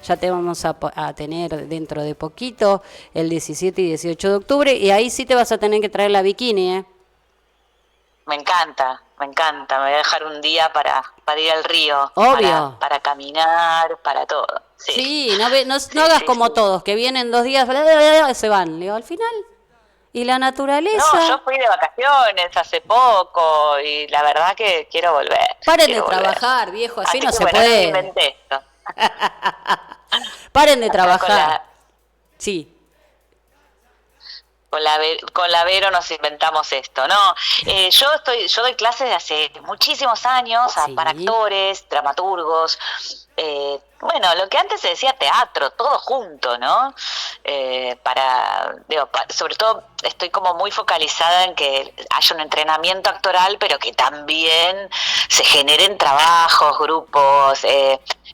Ya te vamos a tener dentro de poquito, el 17 y 18 de octubre, y ahí sí te vas a tener que traer la bikini, ¿eh? Me encanta, me encanta. Me voy a dejar un día para ir al río, Obvio. para caminar, para todo. Sí, Sí, no sí, hagas sí, como sí. todos, que vienen 2 días, bla, bla, bla, bla, se van. Le digo, al final, ¿y la No, naturaleza? yo fui de vacaciones hace poco y la verdad que quiero volver, Paren de quiero volver. trabajar, viejo, así Así no que se bueno, ahora me puede. inventé esto. Paren de Acá trabajar. Sí. con la Vero nos inventamos esto, ¿no? Yo doy clases de hace muchísimos años para Sí. actores, dramaturgos, bueno, lo que antes se decía teatro, todo junto, ¿no? Sobre todo estoy como muy focalizada en que haya un entrenamiento actoral, pero que también se generen trabajos, grupos.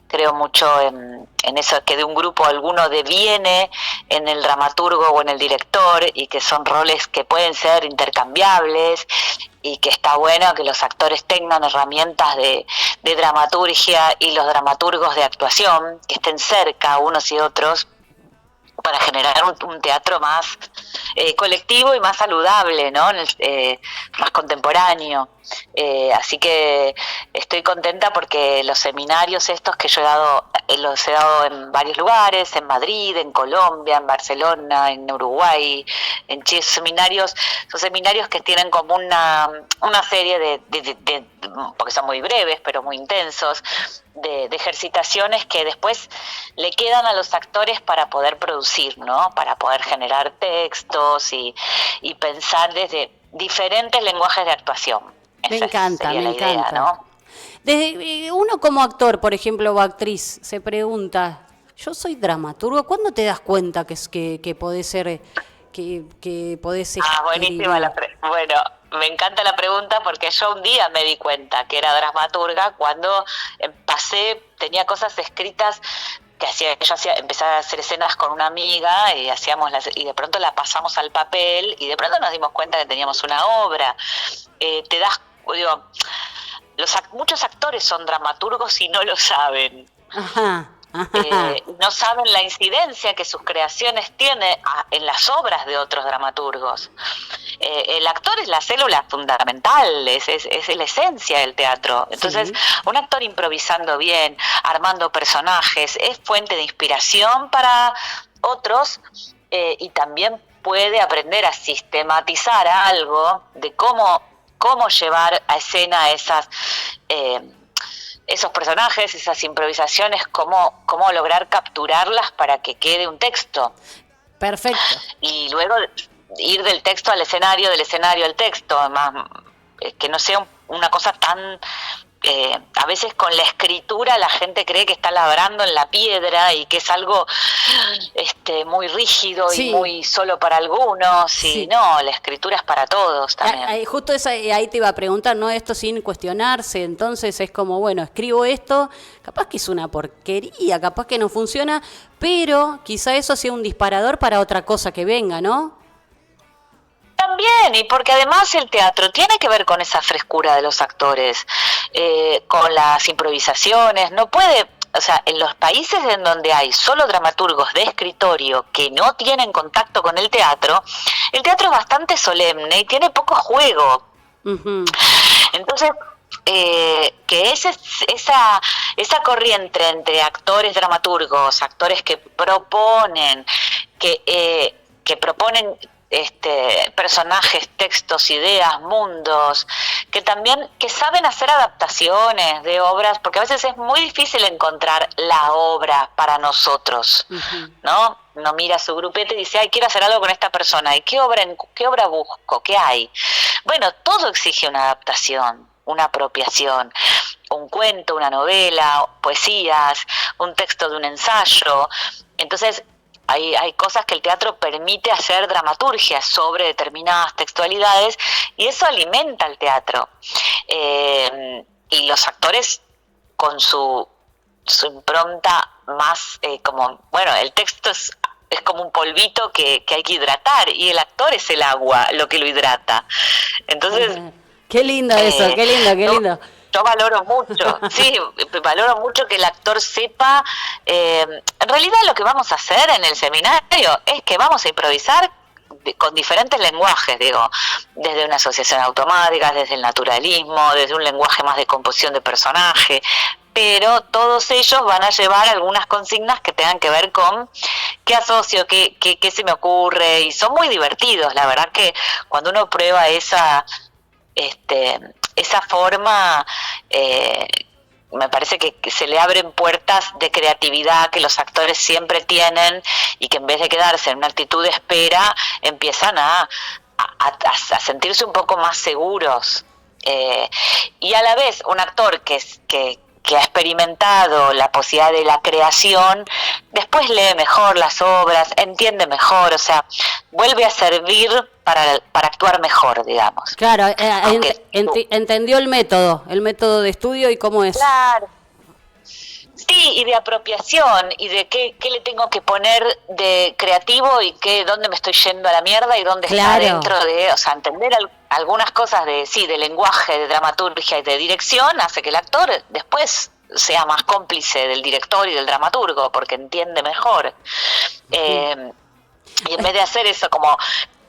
Creo mucho en eso, que de un grupo alguno deviene en el dramaturgo o en el director, y que son roles que pueden ser intercambiables, y que está bueno que los actores tengan herramientas de dramaturgia, y los dramaturgos de actuación que estén cerca unos y otros, para generar un teatro más colectivo y más saludable, ¿no? Más contemporáneo. Así que estoy contenta porque los seminarios estos que yo he dado, los he dado en varios lugares, en Madrid, en Colombia, en Barcelona, en Uruguay, en Chile. Son seminarios que tienen como una serie porque son muy breves, pero muy intensos, de ejercitaciones que después le quedan a los actores para poder producir, ¿no? Para poder generar textos y pensar desde diferentes lenguajes de actuación. Me Esa encanta, sería me la idea, encanta. ¿no? Uno como actor, por ejemplo, o actriz, se pregunta, yo soy dramaturgo, ¿cuándo te das cuenta que podés ser, que podés Buenísima escribir? bueno, me encanta la pregunta porque yo un día me di cuenta que era dramaturga cuando tenía cosas escritas que empecé a hacer escenas con una amiga y y de pronto la pasamos al papel y de pronto nos dimos cuenta que teníamos una obra. Digo, muchos actores son dramaturgos y no lo saben. Ajá, ajá. No saben la incidencia que sus creaciones tienen en las obras de otros dramaturgos. El actor es la célula fundamental, es la esencia del teatro. Entonces, Sí. un actor improvisando bien, armando personajes, es fuente de inspiración para otros, y también puede aprender a sistematizar algo de cómo llevar a escena esos personajes, esas improvisaciones, cómo lograr capturarlas para que quede un texto. Perfecto. Y luego ir del texto al escenario, del escenario al texto, además, que no sea una cosa tan... a veces con la escritura la gente cree que está labrando en la piedra y que es algo muy rígido y Sí, muy solo para algunos, y sí. no, la escritura es para todos también. Justo ahí te iba a preguntar, ¿no? Esto sin cuestionarse, entonces es como, bueno, escribo esto, capaz que es una porquería, capaz que no funciona, pero quizá eso sea un disparador para otra cosa que venga, ¿no? También, y porque además el teatro tiene que ver con esa frescura de los actores, con las improvisaciones. No puede, o sea, en los países en donde hay solo dramaturgos de escritorio que no tienen contacto con el teatro es bastante solemne y tiene poco juego. Ujú. Entonces, que esa corriente entre actores dramaturgos, actores que proponen personajes, textos, ideas, mundos, que saben hacer adaptaciones de obras, porque a veces es muy difícil encontrar la obra para nosotros, Ujú. ¿no? Uno mira su grupete y dice, ay, quiero hacer algo con esta persona, ¿y qué obra busco? ¿Qué hay? Bueno, todo exige una adaptación, una apropiación, un cuento, una novela, poesías, un texto de un ensayo. Entonces, hay cosas que el teatro permite hacer dramaturgia sobre determinadas textualidades, y eso alimenta el teatro. Y los actores con su impronta más bueno, el texto es como un polvito que hay que hidratar, y el actor es el agua lo que lo hidrata. Entonces, Qué lindo eso, eh, qué lindo, qué no, lindo. yo valoro mucho, sí, valoro mucho que el actor sepa, en realidad lo que vamos a hacer en el seminario es que vamos a improvisar con diferentes lenguajes, digo, desde una asociación automática, desde el naturalismo, desde un lenguaje más de composición de personaje, pero todos ellos van a llevar algunas consignas que tengan que ver con qué asocio, qué se me ocurre, y son muy divertidos, la verdad que cuando uno prueba esa forma, me parece que se le abren puertas de creatividad que los actores siempre tienen y que en vez de quedarse en una actitud de espera, empiezan a sentirse un poco más seguros. Y a la vez, un actor que ha experimentado la posibilidad de la creación, después lee mejor las obras, entiende mejor, o sea, vuelve a servir para actuar mejor, digamos. Claro, entendió el método de estudio y cómo es. Claro. Sí, y de apropiación, y de qué le tengo que poner de creativo y dónde me estoy yendo a la mierda y dónde está dentro de, o sea, entender algunas cosas de lenguaje, de dramaturgia y de dirección, hace que el actor después sea más cómplice del director y del dramaturgo, porque entiende mejor. Y en vez de hacer eso como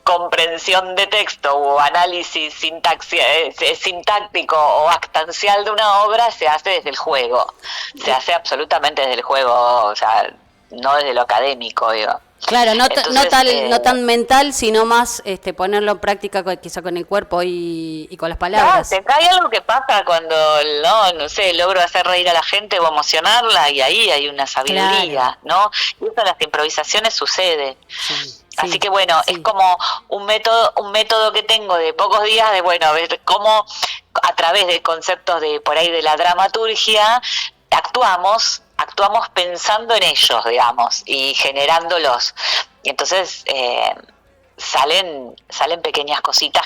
comprensión de texto o análisis sintáctico o actancial de una obra, se hace desde el juego, se hace absolutamente desde el juego, o sea, no desde lo académico, digo. Claro, no tan mental, sino más ponerlo en práctica quizá con el cuerpo y con las palabras. Te cae algo que pasa cuando, no sé, logro hacer reír a la gente o emocionarla, y ahí hay una sabiduría, ¿no? Y eso en las improvisaciones sucede. Sí. Así que bueno, es como un método que tengo de pocos días de, bueno, ver cómo a través de conceptos de por ahí de la dramaturgia actuamos pensando en ellos, digamos, y generándolos. Y entonces salen pequeñas cositas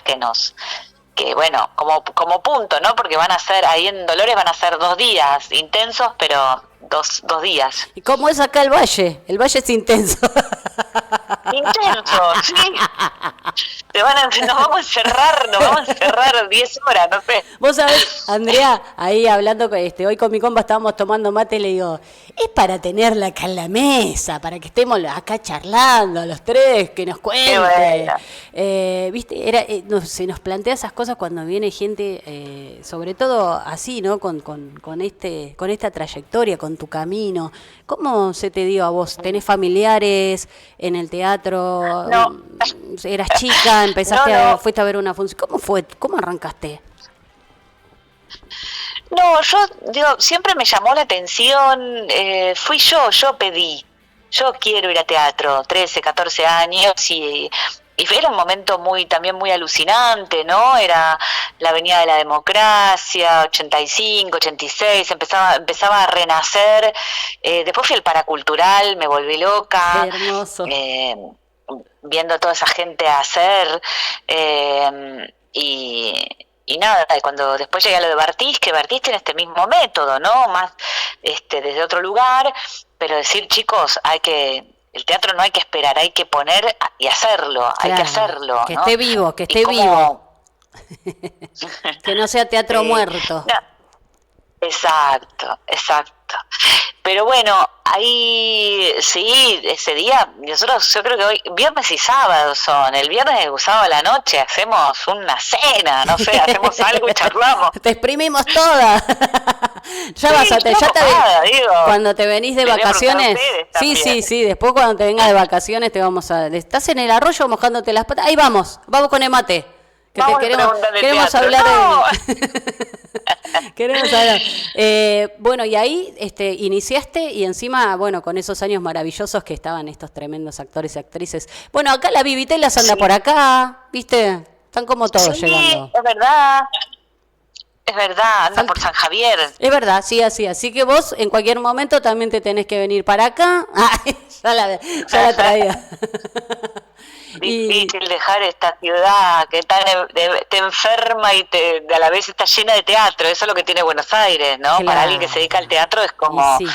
que bueno, como punto, ¿no? Porque van a ser, ahí en Dolores van a ser 2 días intensos, pero dos días. ¿Y cómo es acá el valle? El valle es intenso. Intenso, sí. Nos vamos a encerrar 10 horas, no sé. Vos sabés, Andrea, ahí hablando hoy con mi compa estábamos tomando mate y le digo, es para tenerla acá en la mesa, para que estemos acá charlando los tres, que nos cuente. Bueno. Viste, se nos plantea esas cosas cuando viene gente, sobre todo así, ¿no? Con esta trayectoria, con tu camino. ¿Cómo se te dio a vos? ¿Tenés familiares en el teatro? No. ¿Eras chica? ¿Fuiste a ver una función? ¿Cómo fue? ¿Cómo arrancaste? No, yo siempre me llamó la atención, fui yo pedí, yo quiero ir a teatro, 13, 14 años, y era un momento también muy alucinante, ¿no? Era la Avenida de la Democracia, 85, 86, empezaba a renacer, después fui al Paracultural, me volví loca. Qué hermoso. Viendo a toda esa gente hacer, y nada, cuando después llegué a lo de Bartiz, que Bartiz tiene este mismo método, ¿no? Más desde otro lugar, pero decir, chicos, el teatro no hay que esperar, hay que poner y hacerlo, claro, hay que hacerlo. Que ¿no? Esté vivo, que esté vivo. Que no sea teatro muerto. No. Exacto. Pero bueno, ahí sí, ese día, yo creo que hoy, viernes y sábado son, el viernes y sábado a la noche hacemos una cena, no sé, hacemos algo y charlamos. Te exprimimos toda. Cuando te venís de vacaciones. Sí, después cuando te vengas de vacaciones estás en el arroyo mojándote las patas, ahí vamos con el mate. Que queremos hablar queremos hablar. Bueno, y ahí iniciaste, y encima, bueno, con esos años maravillosos que estaban estos tremendos actores y actrices. Bueno, acá la Vivitelas anda por acá, ¿viste? Están como todos llegando. Es verdad, anda por San Javier. Es verdad, sí, así que vos en cualquier momento también te tenés que venir para acá. Ya la traía. Difícil dejar esta ciudad que te enferma y a la vez está llena de teatro. Eso es lo que tiene Buenos Aires, ¿no? Claro. Para alguien que se dedica al teatro es como... Sí.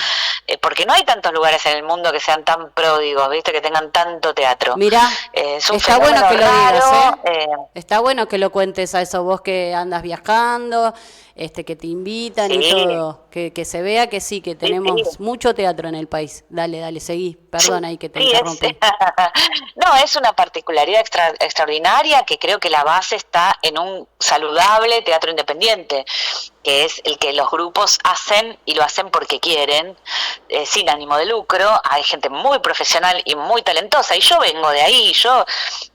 Porque no hay tantos lugares en el mundo que sean tan pródigos, ¿viste? Que tengan tanto teatro. Mirá, está bueno que lo digas, raro, Está bueno que lo cuentes a eso, vos que andas viajando que te invitan y Sí, todo, que se vea que sí, que sí, tenemos sí. mucho teatro en el país. Dale, dale, seguí. Sí, Perdón ahí que te sí, interrumpí. no, es una particularidad extraordinaria que creo que la base está en un saludable teatro independiente, que es el que los grupos hacen y lo hacen porque quieren, sin ánimo de lucro. Hay gente muy profesional y muy talentosa, y yo vengo de ahí. Yo,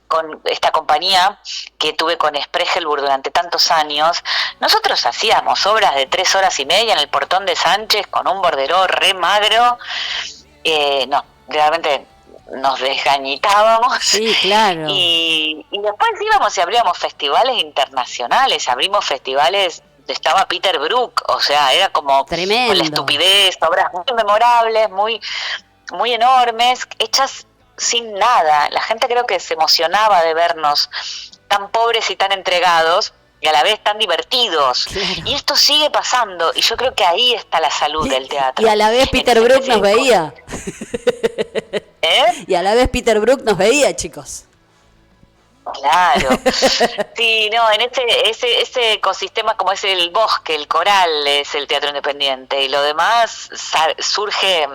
con esta compañía que tuve con Spregelburg durante tantos años, nosotros hacíamos obras de 3 horas y media en el Portón de Sánchez con un borderó re magro. No, realmente nos desgañitábamos. Sí, claro. Y después íbamos y abríamos festivales internacionales, abrimos festivales, estaba Peter Brook, o sea, era como con la Tremendo. estupidez, obras muy memorables, muy enormes, hechas sin nada. La gente creo que se emocionaba de vernos tan pobres y tan entregados, y a la vez tan divertidos. Claro. Y esto sigue pasando, y yo creo que ahí está la salud del Y teatro. a la vez En Peter esa Brook especie nos de cosas. veía. ¿Eh? Y a la vez Peter Brook nos veía, chicos. Claro. Sí, no, en ese ecosistema, como es el bosque, el coral, es el teatro independiente, y lo demás surge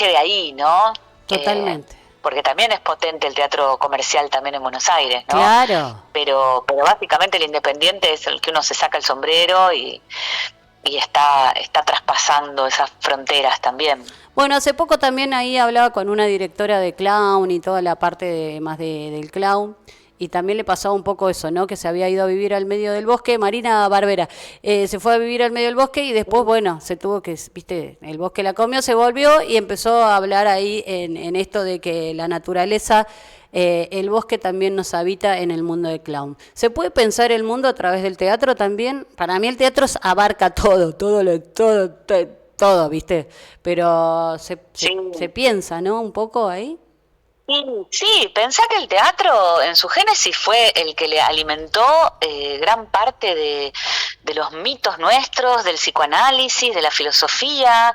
de ahí, ¿no? Totalmente. Porque también es potente el teatro comercial también en Buenos Aires, ¿no? Claro. Pero básicamente el independiente es el que uno se saca el sombrero y está traspasando esas fronteras también. Bueno, hace poco también ahí hablaba con una directora de clown y toda la parte del clown. Y también le pasaba un poco eso, ¿no? Que se había ido a vivir al medio del bosque. Marina Barbera se fue a vivir al medio del bosque y después, bueno, se tuvo que, viste, el bosque la comió, se volvió y empezó a hablar ahí en esto de que la naturaleza, el bosque también nos habita en el mundo del clown. ¿Se puede pensar el mundo a través del teatro también? Para mí el teatro abarca todo, ¿viste? Pero Sí. se piensa, ¿no? Un poco ahí. Sí, pensá que el teatro en su génesis fue el que le alimentó gran parte de los mitos nuestros, del psicoanálisis, de la filosofía.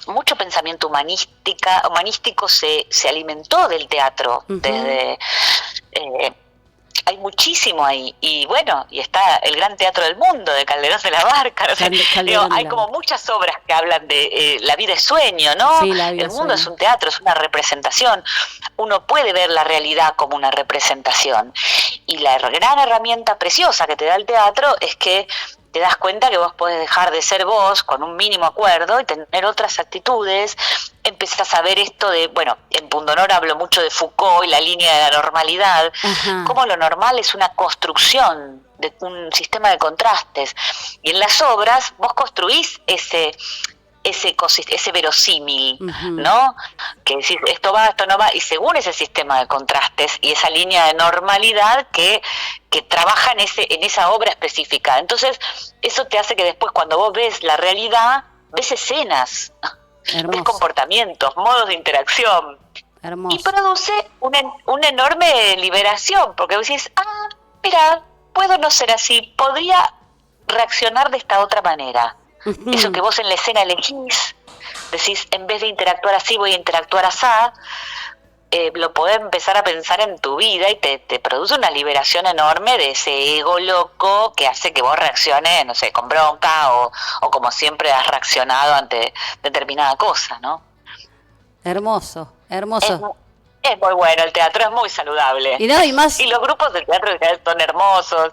Mucho pensamiento humanístico se alimentó del teatro. Uh-huh. Desde hay muchísimo ahí, y bueno, y está el Gran Teatro del Mundo de Calderón de la Barca, no sé. Hay como muchas obras que hablan de la vida es sueño, ¿no? Sí, la vida el mundo sueño. Es un teatro, es una representación. Uno puede ver la realidad como una representación, y la gran herramienta preciosa que te da el teatro es que te das cuenta que vos podés dejar de ser vos con un mínimo acuerdo y tener otras actitudes. Empezás a ver esto de, bueno, en Pundonor hablo mucho de Foucault y la línea de la normalidad. Ajá. Cómo lo normal es una construcción de un sistema de contrastes, y en las obras vos construís ese verosímil, Uh-huh. ¿no? Que decís, esto va, esto no va, y según ese sistema de contrastes y esa línea de normalidad que trabaja en esa obra específica. Entonces, eso te hace que después, cuando vos ves la realidad, ves escenas, Hermoso. ves comportamientos, modos de interacción. Hermoso. Y produce una enorme liberación, porque vos decís, mira, puedo no ser así, podría reaccionar de esta otra manera. Uh-huh. Eso que vos en la escena elegís, decís, en vez de interactuar así, voy a interactuar asá. Lo podés empezar a pensar en tu vida, y te produce una liberación enorme de ese ego loco que hace que vos reacciones, no sé, con bronca o como siempre has reaccionado ante determinada cosa, ¿no? Hermoso, hermoso. Es muy bueno el teatro, es muy saludable. Y más. Y los grupos de teatro son hermosos.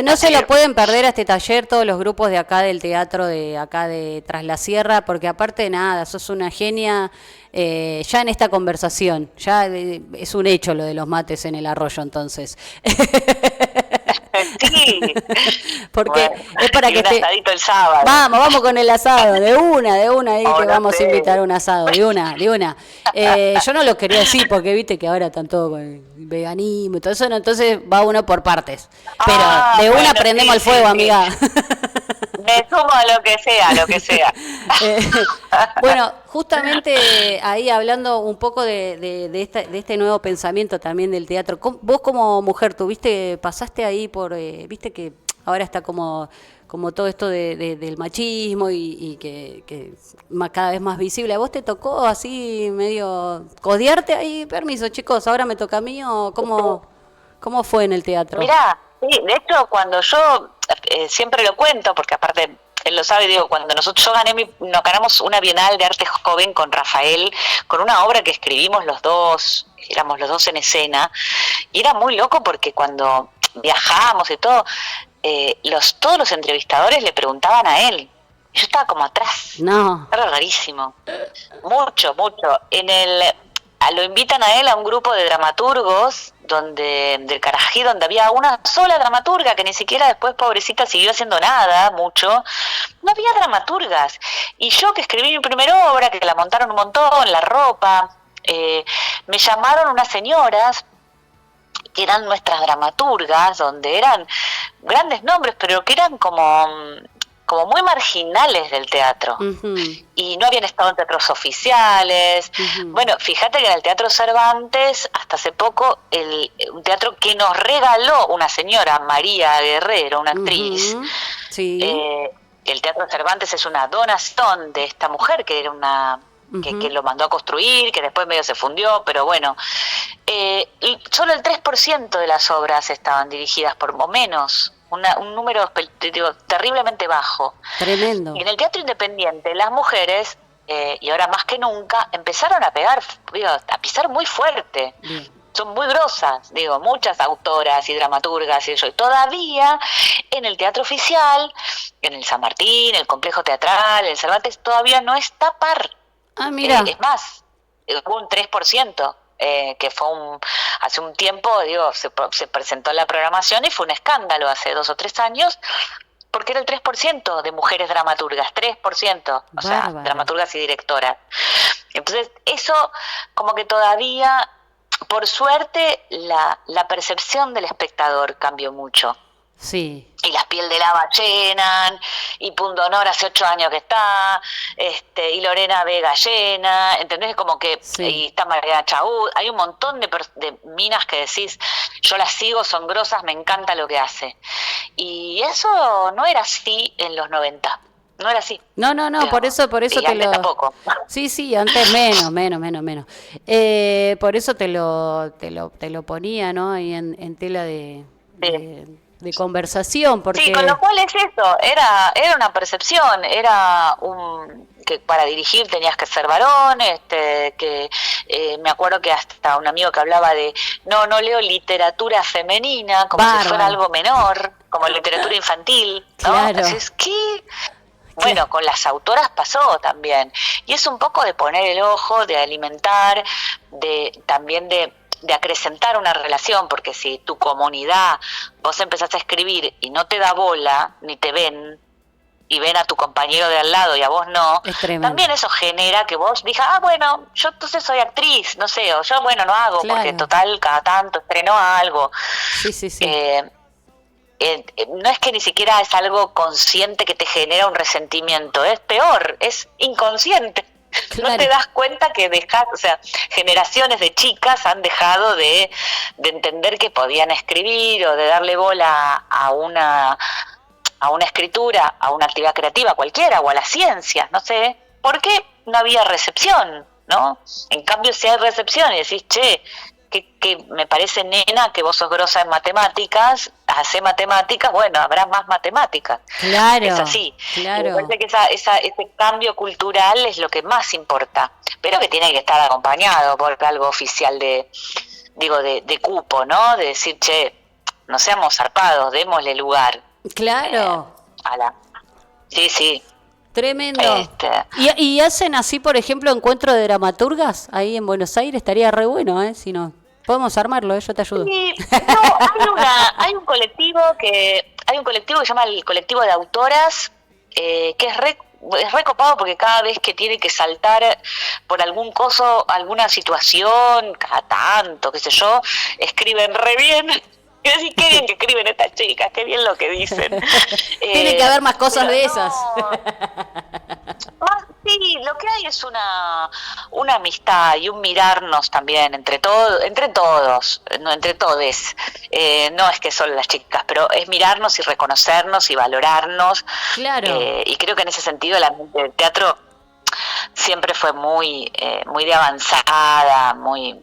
No se lo pueden perder a este taller todos los grupos de acá del teatro, de acá de Tras la Sierra, porque aparte de nada, sos una genia ya en esta conversación. Ya es un hecho lo de los mates en el arroyo, entonces. Sí. Porque bueno, es para que un asadito el sábado. Vamos con el asado, de una ahí que vamos a sé. invitar a un asado, de una. Yo no lo quería decir porque viste que ahora están todos con el veganismo y todo eso, entonces va uno por partes. Pero de una prendemos el fuego, amiga. Me sumo a lo que sea. Bueno, justamente ahí hablando un poco de este nuevo pensamiento también del teatro. Vos como mujer, pasaste ahí por, viste que ahora está como todo esto del machismo y que cada vez más visible. ¿A vos te tocó así medio codearte ahí? Permiso, chicos, ahora me toca a mí, o cómo fue en el teatro? Mirá, Sí, de hecho, cuando yo siempre lo cuento, porque aparte él lo sabe, digo, cuando nos ganamos una Bienal de Arte Joven con Rafael, con una obra que escribimos los dos, éramos los dos en escena, y era muy loco porque cuando viajamos y todo, todos los entrevistadores le preguntaban a él. Yo estaba como atrás. No. Era rarísimo. Mucho, mucho. Lo invitan a él a un grupo de dramaturgos del Carají, donde había una sola dramaturga que ni siquiera después, pobrecita, siguió haciendo nada, mucho. No había dramaturgas. Y yo, que escribí mi primera obra, que la montaron un montón, La Ropa, me llamaron unas señoras que eran nuestras dramaturgas, donde eran grandes nombres, pero que eran como muy marginales del teatro. Uh-huh. Y no habían estado en teatros oficiales. Uh-huh. Bueno, fíjate que en el Teatro Cervantes, hasta hace poco, un teatro que nos regaló una señora, María Guerrero, una actriz. Uh-huh. Sí. El Teatro Cervantes es una donación de esta mujer, que era una... Que lo mandó a construir, que después medio se fundió, pero bueno, solo el 3% de las obras estaban dirigidas por menos, un número terriblemente bajo. Tremendo. Y en el teatro independiente las mujeres, y ahora más que nunca, empezaron a pisar muy fuerte. Bien. Son muy grosas, muchas autoras y dramaturgas y eso. Y todavía en el teatro oficial, en el San Martín, el Complejo Teatral, el Cervantes, todavía no está par. Ah, mira. Es más, hubo un 3%, que fue hace un tiempo, se presentó en la programación y fue un escándalo hace 2 o 3 años, porque era el 3% de mujeres dramaturgas, 3%, o sea, dramaturgas y directoras. Entonces, eso como que todavía, por suerte, la percepción del espectador cambió mucho. Sí. Y las Piel de Lava llenan, y Pundonor hace 8 años que está, y Lorena Vega llena, ¿entendés? Como que, sí. Y está Mariana Chaú, hay un montón de minas que decís, yo las sigo, son grosas, me encanta lo que hace. Y eso no era así en los 90. No era así. No, pero, por eso te lo... tampoco. Sí, antes menos. Por eso te lo ponía, ¿no? Ahí en tela de conversación, porque... Sí, con lo cual es eso, era una percepción, era que para dirigir tenías que ser varón, que me acuerdo que hasta un amigo que hablaba de no leo literatura femenina, como si fuera algo menor, como literatura infantil, ¿no? Claro. Entonces, ¿qué? Bueno, con las autoras pasó también, y es un poco de poner el ojo, de alimentar, también de acrecentar una relación, porque si tu comunidad, vos empezás a escribir y no te da bola, ni te ven, y ven a tu compañero de al lado y a vos no, también eso genera que vos digas, bueno, yo entonces soy actriz, no sé, o yo, bueno, no hago, claro. Porque total, cada tanto estreno algo. Sí. No es que ni siquiera es algo consciente que te genera un resentimiento, es peor, es inconsciente. Claro. No te das cuenta que generaciones de chicas han dejado de entender que podían escribir o de darle bola a una escritura, a una actividad creativa cualquiera o a las ciencias, no sé, porque no había recepción, ¿no? En cambio, si hay recepción y decís, che, que me parece, nena, que vos sos grosa en matemáticas, hacé matemáticas, bueno, habrá más matemáticas. Claro. Es así. Claro. Me parece que ese cambio cultural es lo que más importa, pero que tiene que estar acompañado por algo oficial de cupo, ¿no? De decir, che, no seamos zarpados, démosle lugar. Claro. Sí. Tremendo. ¿Y hacen así, por ejemplo, encuentro de dramaturgas ahí en Buenos Aires? Estaría re bueno, si no. Podemos armarlo, yo te ayudo. Sí, no, hay un colectivo que se llama el Colectivo de Autoras, que es re copado porque cada vez que tiene que saltar por algún alguna situación, cada tanto, qué sé yo, escriben re bien. Y decís, qué bien que escriben estas chicas, qué bien lo que dicen. Tiene que haber más cosas de esas. Sí, lo que hay es una amistad y un mirarnos también entre todos, no entre todes. No es que solo las chicas, pero es mirarnos y reconocernos y valorarnos. Claro. Y creo que en ese sentido el ambiente del teatro siempre fue muy de avanzada, muy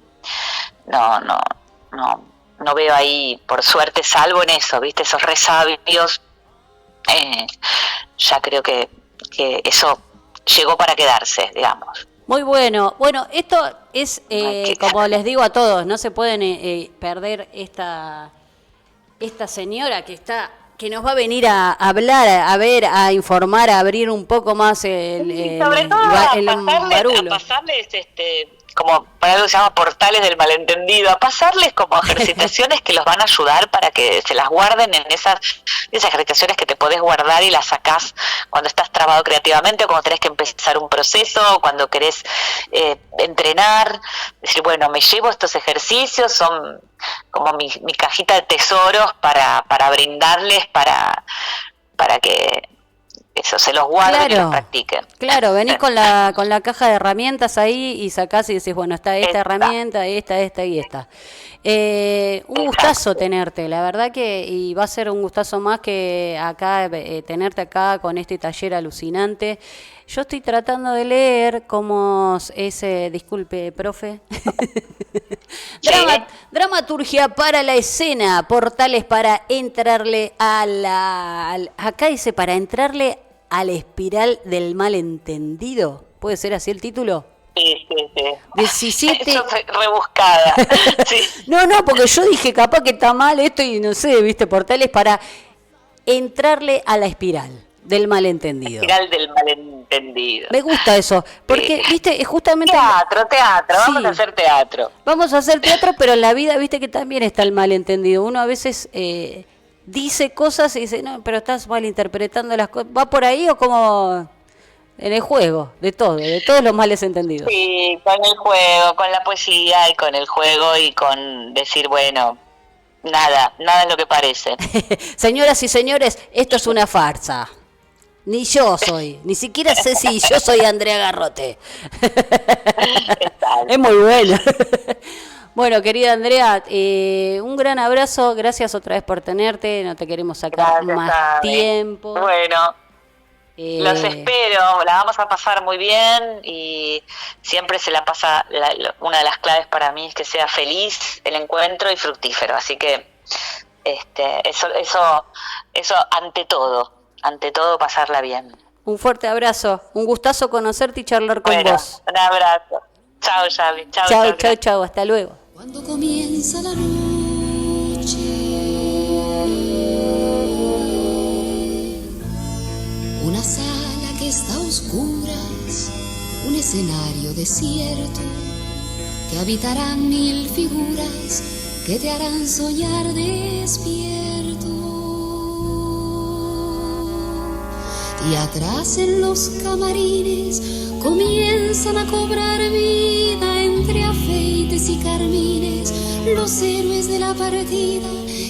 no no veo ahí, por suerte, salvo en eso, ¿viste? Esos resabios, ya creo que eso llegó para quedarse, digamos. Muy bueno. Bueno, esto es, como les digo a todos, no se pueden perder esta señora que nos va a venir a hablar, a informar, a abrir un poco más sobre todo a pasarles como para algo que se llama portales del malentendido, a pasarles como ejercitaciones que los van a ayudar para que se las guarden en esas ejercitaciones que te podés guardar y las sacás cuando estás trabado creativamente, o cuando tenés que empezar un proceso, o cuando querés entrenar, decir, bueno, me llevo estos ejercicios, son como mi cajita de tesoros para brindarles, para que eso, se los guarden y los practiquen. Claro, venís con la caja de herramientas ahí y sacás y decís, bueno, está esta herramienta, esta y esta. Un gustazo tenerte, la verdad que, y va a ser un gustazo más que acá, tenerte acá con este taller alucinante. Yo estoy tratando de leer cómo es, disculpe, profe. Dramaturgia para la escena, portales para entrarle acá dice, para entrarle a la espiral del malentendido. ¿Puede ser así el título? Sí. 17. Eso es rebuscada. Sí. No, porque yo dije, capaz que está mal esto y no sé, viste, portales para entrarle a la espiral del malentendido. Espiral del malentendido. Me gusta eso, porque, viste, es justamente... Teatro, sí. Vamos a hacer teatro. Vamos a hacer teatro, pero en la vida, viste, que también está el malentendido. Uno a veces dice cosas y dice, no, pero estás malinterpretando las cosas. ¿Va por ahí o como en el juego? De todos los males entendidos. Sí, con el juego, con la poesía y con el juego y con decir, bueno, nada es lo que parece. Señoras y señores, esto es una farsa. Ni yo soy, ni siquiera sé si yo soy Andrea Garrote. Es muy bueno. Bueno, querida Andrea, un gran abrazo, gracias otra vez por tenerte, no te queremos sacar más tiempo. Bueno, los espero, la vamos a pasar muy bien y siempre se la pasa, una de las claves para mí es que sea feliz el encuentro y fructífero, así que eso ante todo pasarla bien. Un fuerte abrazo, un gustazo conocerte y charlar con vos. Un abrazo. Chao, Charlie. Chao, hasta luego. Cuando comienza la noche, una sala que está a oscuras, un escenario desierto, que habitarán 1000 figuras que te harán soñar despierto. Y atrás en los camarines comienzan a cobrar vida entre afeites y carmines los héroes de la partida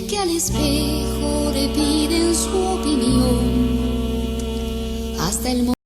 que al espejo le piden su opinión hasta el momento.